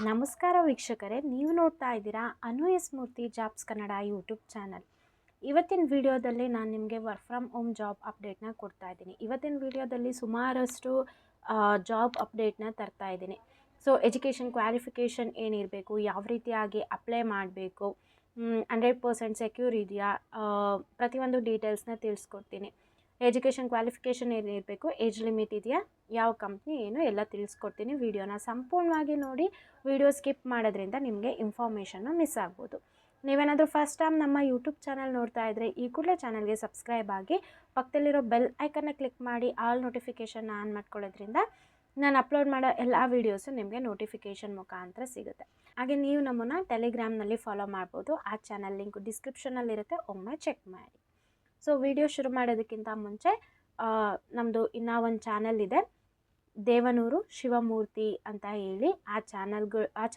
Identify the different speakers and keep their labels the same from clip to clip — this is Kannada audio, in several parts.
Speaker 1: ನಮಸ್ಕಾರ ವೀಕ್ಷಕರೇ, ನೀವು ನೋಡ್ತಾ ಇದ್ದೀರಾ ಅನು ಎಸ್ ಮೂರ್ತಿ ಜಾಬ್ಸ್ ಕನ್ನಡ ಯೂಟ್ಯೂಬ್ ಚಾನಲ್. ಇವತ್ತಿನ ವಿಡಿಯೋದಲ್ಲಿ ನಾನು ನಿಮಗೆ ವರ್ಕ್ ಫ್ರಮ್ ಹೋಮ್ ಜಾಬ್ ಅಪ್ಡೇಟ್ನ ಕೊಡ್ತಾ ಇದ್ದೀನಿ. ಇವತ್ತಿನ ವಿಡಿಯೋದಲ್ಲಿ ಸುಮಾರಷ್ಟು ಜಾಬ್ ಅಪ್ಡೇಟ್ನ ತರ್ತಾ ಇದ್ದೀನಿ. ಸೊ ಎಜುಕೇಷನ್ ಕ್ವಾಲಿಫಿಕೇಷನ್ ಏನಿರಬೇಕು, ಯಾವ ರೀತಿಯಾಗಿ ಅಪ್ಲೈ ಮಾಡಬೇಕು, 100% ಸೆಕ್ಯೂರ್ ಇದೆಯಾ, ಪ್ರತಿಯೊಂದು ಡೀಟೇಲ್ಸ್ನ ತಿಳಿಸ್ಕೊಡ್ತೀನಿ. ಎಜುಕೇಷನ್ ಕ್ವಾಲಿಫಿಕೇಷನ್ ಏನಿರಬೇಕು, ಏಜ್ ಲಿಮಿಟ್ ಇದೆಯಾ, ಯಾವ ಕಂಪ್ನಿ ಏನು ಎಲ್ಲ ತಿಳಿಸ್ಕೊಡ್ತೀನಿ. ವಿಡಿಯೋನ ಸಂಪೂರ್ಣವಾಗಿ ನೋಡಿ. ವಿಡಿಯೋ ಸ್ಕಿಪ್ ಮಾಡೋದ್ರಿಂದ ನಿಮಗೆ ಇನ್ಫಾರ್ಮೇಷನ್ನು ಮಿಸ್ ಆಗ್ಬೋದು. ನೀವೇನಾದರೂ ಫಸ್ಟ್ ಟೈಮ್ ನಮ್ಮ ಯೂಟ್ಯೂಬ್ ಚಾನಲ್ ನೋಡ್ತಾ ಇದ್ದರೆ ಈ ಕೂಡಲೇ ಚಾನಲ್ಗೆ ಸಬ್ಸ್ಕ್ರೈಬ್ ಆಗಿ ಪಕ್ಕದಲ್ಲಿರೋ ಬೆಲ್ ಐಕನ್ನ ಕ್ಲಿಕ್ ಮಾಡಿ ಆಲ್ ನೋಟಿಫಿಕೇಷನ್ನ ಆನ್ ಮಾಡ್ಕೊಳ್ಳೋದ್ರಿಂದ ನಾನು ಅಪ್ಲೋಡ್ ಮಾಡೋ ಎಲ್ಲ ವೀಡಿಯೋಸು ನಿಮಗೆ ನೋಟಿಫಿಕೇಷನ್ ಮುಖಾಂತರ ಸಿಗುತ್ತೆ. ಹಾಗೆ ನೀವು ನಮ್ಮನ್ನು ಟೆಲಿಗ್ರಾಮ್ನಲ್ಲಿ ಫಾಲೋ ಮಾಡ್ಬೋದು. ಆ ಚಾನಲ್ ಲಿಂಕ್ ಡಿಸ್ಕ್ರಿಪ್ಷನಲ್ಲಿರುತ್ತೆ, ಒಮ್ಮೆ ಚೆಕ್ ಮಾಡಿ. ಸೊ ವಿಡಿಯೋ ಶುರು ಮಾಡೋದಕ್ಕಿಂತ ಮುಂಚೆ ನಮ್ಮದು ಇನ್ನೂ ಒಂದು ಚಾನಲ್ ಇದೆ, ದೇವನೂರು ಶಿವಮೂರ್ತಿ ಅಂತ ಹೇಳಿ. ಆ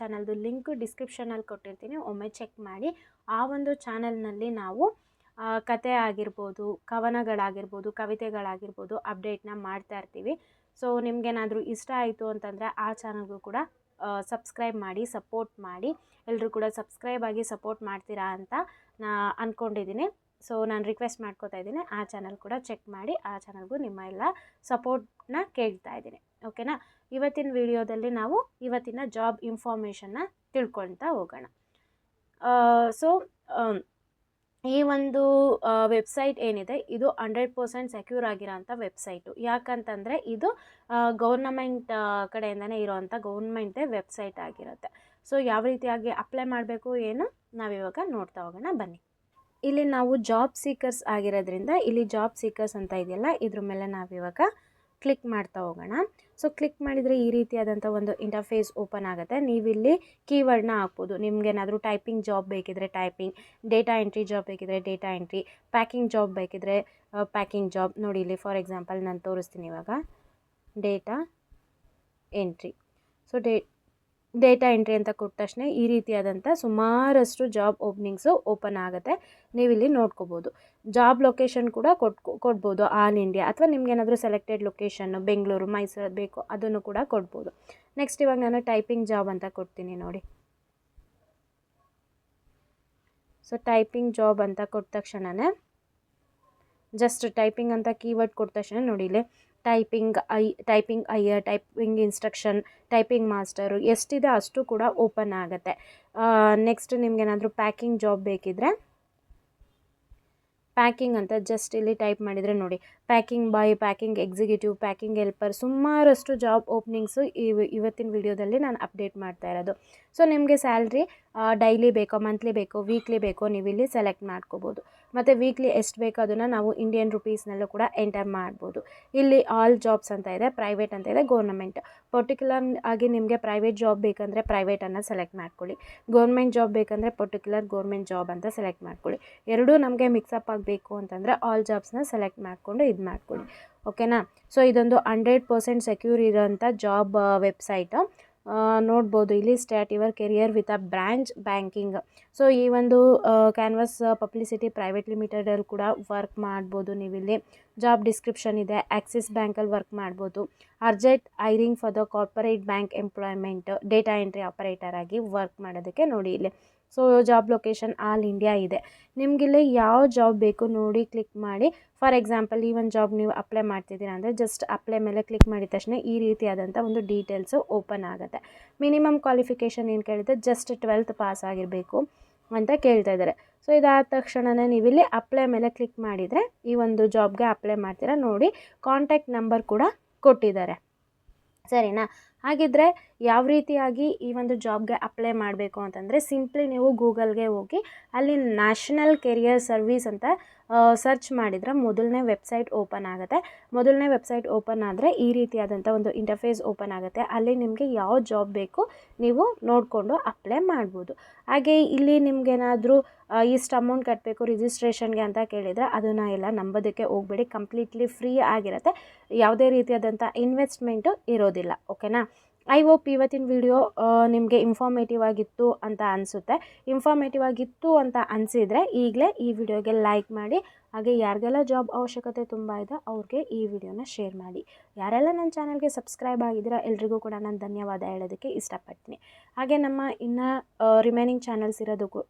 Speaker 1: ಚಾನಲ್ದು ಲಿಂಕ್ ಡಿಸ್ಕ್ರಿಪ್ಷನಲ್ಲಿ ಕೊಟ್ಟಿರ್ತೀನಿ, ಒಮ್ಮೆ ಚೆಕ್ ಮಾಡಿ. ಆ ಒಂದು ಚಾನಲ್ನಲ್ಲಿ ನಾವು ಕತೆ ಆಗಿರ್ಬೋದು, ಕವನಗಳಾಗಿರ್ಬೋದು, ಕವಿತೆಗಳಾಗಿರ್ಬೋದು ಅಪ್ಡೇಟ್ನ ಮಾಡ್ತಾ ಇರ್ತೀವಿ. ಸೊ ನಿಮಗೇನಾದರೂ ಇಷ್ಟ ಆಯಿತು ಅಂತಂದರೆ ಆ ಚಾನಲ್ಗೂ ಕೂಡ ಸಬ್ಸ್ಕ್ರೈಬ್ ಮಾಡಿ, ಸಪೋರ್ಟ್ ಮಾಡಿ. ಎಲ್ಲರೂ ಕೂಡ ಸಬ್ಸ್ಕ್ರೈಬ್ ಆಗಿ ಸಪೋರ್ಟ್ ಮಾಡ್ತೀರಾ ಅಂತ ಅಂದ್ಕೊಂಡಿದ್ದೀನಿ. ಸೊ ನಾನು ರಿಕ್ವೆಸ್ಟ್ ಮಾಡ್ಕೋತಾ ಇದ್ದೀನಿ, ಆ ಚಾನಲ್ ಕೂಡ ಚೆಕ್ ಮಾಡಿ. ಆ ಚಾನಲ್ಗೂ ನಿಮ್ಮ ಎಲ್ಲ ಸಪೋರ್ಟ್ನ ಕೇಳ್ತಾ ಇದ್ದೀನಿ, ಓಕೆನಾ. ಇವತ್ತಿನ ವಿಡಿಯೋದಲ್ಲಿ ನಾವು ಇವತ್ತಿನ ಜಾಬ್ ಇನ್ಫಾರ್ಮೇಷನ್ನ ತಿಳ್ಕೊಳ್ತಾ ಹೋಗೋಣ. ಸೊ ಈ ಒಂದು ವೆಬ್ಸೈಟ್ ಏನಿದೆ ಇದು 100% ಸೆಕ್ಯೂರ್ ಆಗಿರೋಂಥ ವೆಬ್ಸೈಟು. ಯಾಕಂತಂದರೆ ಇದು ಗೌರ್ನಮೆಂಟ್ ಕಡೆಯಿಂದನೇ ಇರೋವಂಥ ಗೌರ್ಮೆಂಟೇ ವೆಬ್ಸೈಟ್ ಆಗಿರುತ್ತೆ. ಸೊ ಯಾವ ರೀತಿಯಾಗಿ ಅಪ್ಲೈ ಮಾಡಬೇಕು ಏನು ನಾವಿವಾಗ ನೋಡ್ತಾ ಹೋಗೋಣ, ಬನ್ನಿ. ಇಲ್ಲಿ ನಾವು ಜಾಬ್ ಸೀಕರ್ಸ್ ಆಗಿರೋದ್ರಿಂದ ಇಲ್ಲಿ ಜಾಬ್ ಸೀಕರ್ಸ್ ಅಂತ ಇದೆಯಲ್ಲ, ಇದ್ರ ಮೇಲೆ ನಾವಿವಾಗ ಕ್ಲಿಕ್ ಮಾಡ್ತಾ ಹೋಗೋಣ. ಸೊ ಕ್ಲಿಕ್ ಮಾಡಿದರೆ ಈ ರೀತಿಯಾದಂಥ ಒಂದು ಇಂಟರ್ಫೇಸ್ ಓಪನ್ ಆಗುತ್ತೆ. ನೀವಿಲ್ಲಿ ಕೀವರ್ಡ್ನ ಹಾಕ್ಬೋದು. ನಿಮಗೇನಾದರೂ ಟೈಪಿಂಗ್ ಜಾಬ್ ಬೇಕಿದ್ರೆ ಟೈಪಿಂಗ್, ಡೇಟಾ ಎಂಟ್ರಿ ಜಾಬ್ ಬೇಕಿದ್ರೆ ಡೇಟಾ ಎಂಟ್ರಿ, ಪ್ಯಾಕಿಂಗ್ ಜಾಬ್ ಬೇಕಿದ್ರೆ ಪ್ಯಾಕಿಂಗ್ ಜಾಬ್. ನೋಡಿ ಇಲ್ಲಿ ಫಾರ್ ಎಕ್ಸಾಂಪಲ್ ನಾನು ತೋರಿಸ್ತೀನಿ ಇವಾಗ data entry. So data entry ಅಂತ ಕೊಟ್ಟ ತಕ್ಷಣ ಈ ರೀತಿಯಾದಂಥ ಸುಮಾರಷ್ಟು ಜಾಬ್ ಓಪನಿಂಗ್ಸು ಓಪನ್ ಆಗುತ್ತೆ. ನೀವಿಲ್ಲಿ ನೋಡ್ಕೋಬೋದು. ಜಾಬ್ ಲೊಕೇಶನ್ ಕೂಡ ಕೊಡ್ಬೋದು, ಆಲ್ ಇಂಡಿಯಾ, ಅಥವಾ ನಿಮ್ಗೇನಾದರೂ ಸೆಲೆಕ್ಟೆಡ್ ಲೊಕೇಶನ್ನು ಬೆಂಗಳೂರು, ಮೈಸೂರು ಬೇಕು ಅದನ್ನು ಕೂಡ ಕೊಡ್ಬೋದು. ನೆಕ್ಸ್ಟ್ ಇವಾಗ ನಾನು ಟೈಪಿಂಗ್ ಜಾಬ್ ಅಂತ ಕೊಡ್ತೀನಿ ನೋಡಿ. ಸೊ ಟೈಪಿಂಗ್ ಜಾಬ್ ಅಂತ ಕೊಟ್ಟ ತಕ್ಷಣವೇ ಜಸ್ಟ್ ಟೈಪಿಂಗ್ ಅಂತ ಕೀವರ್ಡ್ ಕೊಟ್ಟ ತಕ್ಷಣ ನೋಡಿ ಇಲ್ಲಿ ಟೈಪಿಂಗ್ ಐಯರ್, ಟೈಪಿಂಗ್ ಇನ್ಸ್ಟ್ರಕ್ಷನ್, ಟೈಪಿಂಗ್ ಮಾಸ್ಟರು ಎಷ್ಟಿದೆ ಅಷ್ಟು ಕೂಡ ಓಪನ್ ಆಗುತ್ತೆ. ನೆಕ್ಸ್ಟ್ ನಿಮ್ಗೇನಾದರೂ ಪ್ಯಾಕಿಂಗ್ ಜಾಬ್ ಬೇಕಿದ್ರೆ ಪ್ಯಾಕಿಂಗ್ ಅಂತ ಜಸ್ಟ್ ಇಲ್ಲಿ ಟೈಪ್ ಮಾಡಿದರೆ ನೋಡಿ, packing boy, packing executive, packing helper, ಸುಮಾರಷ್ಟು ಜಾಬ್ ಓಪನಿಂಗ್ಸು ಇವತ್ತಿನ ವಿಡಿಯೋದಲ್ಲಿ ನಾನು ಅಪ್ಡೇಟ್ ಮಾಡ್ತಾ ಇರೋದು. ಸೊ ನಿಮಗೆ ಸ್ಯಾಲ್ರಿ ಡೈಲಿ ಬೇಕೋ, ಮಂತ್ಲಿ ಬೇಕೋ, ವೀಕ್ಲಿ ಬೇಕೋ ನೀವಿಲ್ಲಿ ಸೆಲೆಕ್ಟ್ ಮಾಡ್ಕೋಬೋದು. ಮತ್ತು ವೀಕ್ಲಿ ಎಷ್ಟು ಬೇಕೋ ಅದನ್ನು ನಾವು ಇಂಡಿಯನ್ ರುಪೀಸ್ನಲ್ಲೂ ಕೂಡ ಎಂಟರ್ ಮಾಡ್ಬೋದು. ಇಲ್ಲಿ ಆಲ್ ಜಾಬ್ಸ್ ಅಂತ ಇದೆ, ಪ್ರೈವೇಟ್ ಅಂತ ಇದೆ, ಗೌರ್ನಮೆಂಟ್. ಪರ್ಟಿಕ್ಯುಲರ್ ಆಗಿ ನಿಮಗೆ ಪ್ರೈವೇಟ್ ಜಾಬ್ ಬೇಕಂದರೆ ಪ್ರೈವೇಟನ್ನು ಸೆಲೆಕ್ಟ್ ಮಾಡ್ಕೊಳ್ಳಿ, ಗೌರ್ಮೆಂಟ್ ಜಾಬ್ ಬೇಕಂದರೆ ಪರ್ಟಿಕ್ಯುಲರ್ ಗೌರ್ಮೆಂಟ್ ಜಾಬ್ ಅಂತ ಸೆಲೆಕ್ಟ್ ಮಾಡ್ಕೊಳ್ಳಿ. ಎರಡೂ ನಮಗೆ ಮಿಕ್ಸಪ್ ಆಗಬೇಕು ಅಂತಂದರೆ ಆಲ್ ಜಾಬ್ಸ್ನ ಸೆಲೆಕ್ಟ್ ಮಾಡಿಕೊಂಡು ಇದು ಮಾಡ್ಕೊಳ್ಳಿ, ಓಕೆನಾ. ಸೊ ಇದೊಂದು 100% ಸೆಕ್ಯೂರ್ ಇರೋಂಥ ಜಾಬ್ ವೆಬ್ಸೈಟು. ನೋಡ್ಬೋದು ಇಲ್ಲಿ start your career with a branch banking. So ಈ ಒಂದು ಕ್ಯಾನ್ವಾಸ್ ಪಬ್ಲಿಸಿಟಿ ಪ್ರೈವೇಟ್ ಲಿಮಿಟೆಡಲ್ಲಿ ಕೂಡ ವರ್ಕ್ ಮಾಡ್ಬೋದು. ನೀವಿಲ್ಲಿ ಜಾಬ್ ಡಿಸ್ಕ್ರಿಪ್ಷನ್ ಇದೆ, ಆಕ್ಸಿಸ್ ಬ್ಯಾಂಕಲ್ಲಿ ವರ್ಕ್ ಮಾಡ್ಬೋದು. Urgent hiring for the corporate bank employment, data entry operator ಆಗಿ ವರ್ಕ್ ಮಾಡೋದಕ್ಕೆ ನೋಡಿ ಇಲ್ಲಿ. So job location all India ಇದೆ. ನಿಮಗಿಲ್ಲಿ ಯಾವ ಜಾಬ್ ಬೇಕು ನೋಡಿ ಕ್ಲಿಕ್ ಮಾಡಿ. ಫಾರ್ ಎಕ್ಸಾಂಪಲ್ ಈ ಒಂದು ಜಾಬ್ ನೀವು ಅಪ್ಲೈ ಮಾಡ್ತಿದ್ದೀರಾ ಅಂದರೆ ಜಸ್ಟ್ ಅಪ್ಲೈ ಮೇಲೆ ಕ್ಲಿಕ್ ಮಾಡಿದ ತಕ್ಷಣ ಈ ರೀತಿಯಾದಂಥ ಒಂದು ಡೀಟೇಲ್ಸು ಓಪನ್ ಆಗುತ್ತೆ. ಮಿನಿಮಮ್ ಕ್ವಾಲಿಫಿಕೇಷನ್ ಏನು ಕೇಳಿದೆ, ಜಸ್ಟ್ 12th ಪಾಸ್ ಆಗಿರಬೇಕು ಅಂತ ಕೇಳ್ತಾ ಇದ್ದಾರೆ. ಸೊ ಇದಾದ ತಕ್ಷಣವೇ ನೀವಿಲ್ಲಿ ಅಪ್ಲೈ ಮೇಲೆ ಕ್ಲಿಕ್ ಮಾಡಿದರೆ ಈ ಒಂದು ಜಾಬ್ಗೆ ಅಪ್ಲೈ ಮಾಡ್ತೀರಾ. ನೋಡಿ ಕಾಂಟ್ಯಾಕ್ಟ್ ನಂಬರ್ ಕೂಡ ಕೊಟ್ಟಿದ್ದಾರೆ, ಸರಿನಾ. ಹಾಗಿದ್ದರೆ ಯಾವ ರೀತಿಯಾಗಿ ಈ ಒಂದು ಜಾಬ್ಗೆ ಅಪ್ಲೈ ಮಾಡಬೇಕು ಅಂತಂದರೆ ಸಿಂಪ್ಲಿ ನೀವು ಗೂಗಲ್ಗೆ ಹೋಗಿ ಅಲ್ಲಿ ನ್ಯಾಷನಲ್ ಕೆರಿಯರ್ ಸರ್ವಿಸ್ ಅಂತ ಸರ್ಚ್ ಮಾಡಿದರೆ ಮೊದಲನೇ ವೆಬ್ಸೈಟ್ ಓಪನ್ ಆಗುತ್ತೆ. ಮೊದಲನೇ ವೆಬ್ಸೈಟ್ ಓಪನ್ ಆದರೆ ಈ ರೀತಿಯಾದಂಥ ಒಂದು ಇಂಟರ್ಫೇಸ್ ಓಪನ್ ಆಗುತ್ತೆ. ಅಲ್ಲಿ ನಿಮಗೆ ಯಾವ ಜಾಬ್ ಬೇಕು ನೀವು ನೋಡಿಕೊಂಡು ಅಪ್ಲೈ ಮಾಡ್ಬೋದು. ಹಾಗೆ ಇಲ್ಲಿ ನಿಮಗೇನಾದರೂ ಇಷ್ಟು ಅಮೌಂಟ್ ಕಟ್ಟಬೇಕು ರಿಜಿಸ್ಟ್ರೇಷನ್ಗೆ ಅಂತ ಕೇಳಿದರೆ ಅದನ್ನು ಎಲ್ಲ ನಂಬೋದಕ್ಕೆ ಹೋಗಬೇಡಿ. ಕಂಪ್ಲೀಟ್ಲಿ ಫ್ರೀ ಆಗಿರುತ್ತೆ, ಯಾವುದೇ ರೀತಿಯಾದಂಥ ಇನ್ವೆಸ್ಟ್ಮೆಂಟು ಇರೋದಿಲ್ಲ, ಓಕೆನಾ. ಐ ಹೋಪ್ ಇವತ್ತಿನ ವಿಡಿಯೋ ನಿಮಗೆ ಇನ್ಫಾರ್ಮೇಟಿವ್ ಆಗಿತ್ತು ಅಂತ ಅನಿಸುತ್ತೆ. ಇನ್ಫಾರ್ಮೇಟಿವ್ ಆಗಿತ್ತು ಅಂತ ಅನಿಸಿದರೆ ಈಗಲೇ ಈ ವಿಡಿಯೋಗೆ ಲೈಕ್ ಮಾಡಿ. ಹಾಗೆ ಯಾರಿಗೆಲ್ಲ ಜಾಬ್ ಅವಶ್ಯಕತೆ ತುಂಬ ಇದೆ ಅವ್ರಿಗೆ ಈ ವಿಡಿಯೋನ ಶೇರ್ ಮಾಡಿ. ಯಾರೆಲ್ಲ ನನ್ನ ಚಾನಲ್ಗೆ ಸಬ್ಸ್ಕ್ರೈಬ್ ಆಗಿದ್ದೀರಾ ಎಲ್ರಿಗೂ ಕೂಡ ನಾನು ಧನ್ಯವಾದ ಹೇಳೋದಕ್ಕೆ ಇಷ್ಟಪಡ್ತೀನಿ. ಹಾಗೆ ನಮ್ಮ ಇನ್ನು ರಿಮೈನಿಂಗ್ ಚಾನಲ್ಸ್ ಇರೋದಕ್ಕೂ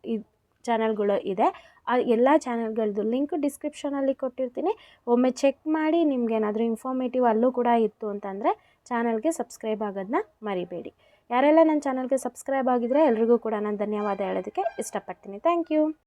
Speaker 1: ಚಾನಲ್ಗಳು ಇದೆ. ಆ ಎಲ್ಲ ಚಾನಲ್ಗಳದ್ದು ಲಿಂಕ್ ಡಿಸ್ಕ್ರಿಪ್ಷನಲ್ಲಿ ಕೊಟ್ಟಿರ್ತೀನಿ. ಒಮ್ಮೆ ಚೆಕ್ ಮಾಡಿ ನಿಮ್ಗೇನಾದರೂ ಇನ್ಫಾರ್ಮೇಟಿವ್ ಅಲ್ಲೂ ಕೂಡ ಇತ್ತು ಅಂತಂದರೆ ಚಾನಲ್ಗೆ ಸಬ್ಸ್ಕ್ರೈಬ್ ಆಗೋದನ್ನ ಮರಿಬೇಡಿ. ಯಾರೆಲ್ಲ ನನ್ನ ಚಾನಲ್ಗೆ ಸಬ್ಸ್ಕ್ರೈಬ್ ಆಗಿದ್ರೆ ಎಲ್ರಿಗೂ ಕೂಡ ನಾನು ಧನ್ಯವಾದ ಹೇಳೋದಕ್ಕೆ ಇಷ್ಟಪಡ್ತೀನಿ. Thank you.